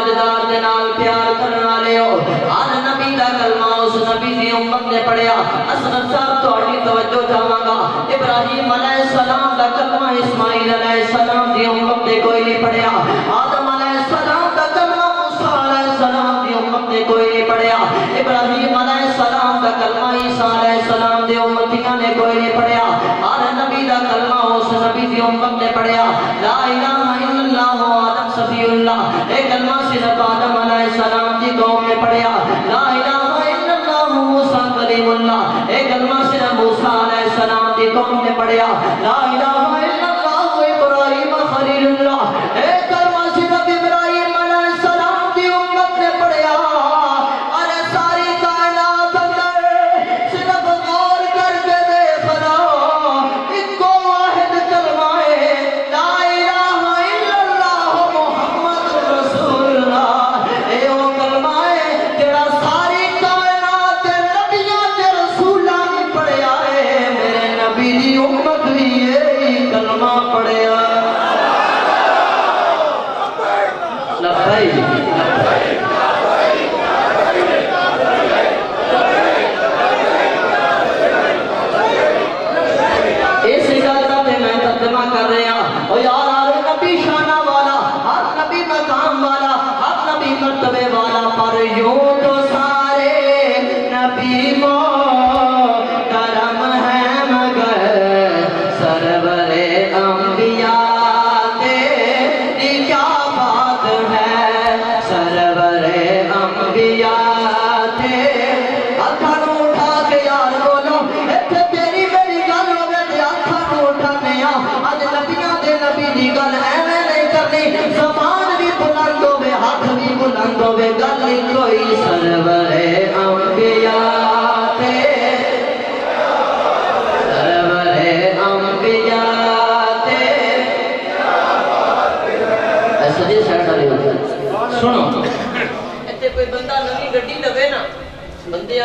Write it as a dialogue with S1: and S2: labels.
S1: تاجدار دے نال پیار کرن والے ہو ہر نبی دا کلمہ اس نبی دی امت نے پڑھیا اصغر صاحب تہاڈی توجہ چاہواں گا ابراہیم علیہ السلام دا کلمہ اسماعیل علیہ السلام دی امت نے کوئی نہیں پڑھیا آدم علیہ السلام دا کلمہ موسیٰ علیہ السلام دی امت نے کوئی نہیں پڑھیا ابراہیم علیہ السلام دا کلمہ عیسیٰ علیہ السلام دی امتیاں نے کوئی نہیں پڑھیا ہر نبی دا کلمہ اس نبی دی امت نے پڑھیا لا الہ الا اللہ آدم صفی اللہ ایک کلمہ صرف آدم علیہ السلام دی قوم نے پڑھیا لا الہ الا اللہ موسیٰ کلیم اللہ ایک کلمہ صرف موسیٰ علیہ السلام دی قوم نے پڑھیا لا الہ الا اللہ ابراہیم خلیل اللہ ایک کلمہ صرف ابراہیم علیہ السلام دی امت نے پڑھیا ارے ساری کائنات اندر صرف غور کر کے دیکھنا ایک کو واحد کلمہ ہے لا الہ الا اللہ محمد رسول اللہ اے وہ کلمہ ہے جڑا ساری کائنات نبیاں تے رسولاں نے پڑھیا ہے میرے نبی دی امت بھی یہی کلمہ پڑھیا لبیک اس اجازت میں ترجمہ کر رہے ہیں اور یار ہر نبی شانہ والا ہر نبی مقام والا ہر نبی مرتبے والا پر یوں تو سارے نبی کو کرم ہے مگر سرور انبیاء تیری کیا بات ہے سرور انبیاء ہاتھوں اٹھا کے یار بولو ایتھے تیری میری گل ہوے تے ہاتھوں اٹھانے آ اج نبیاں دے نبی دی گل ایویں نہیں کرنی زبان بھی بلند ہوے ہاتھ بھی بلند ہوے گل کوئی سرور انبیاء سرور انبیاء ایسا جی سیٹ والی سنو ایتھے کوئی بندہ نویں گڈی لوے نا بندے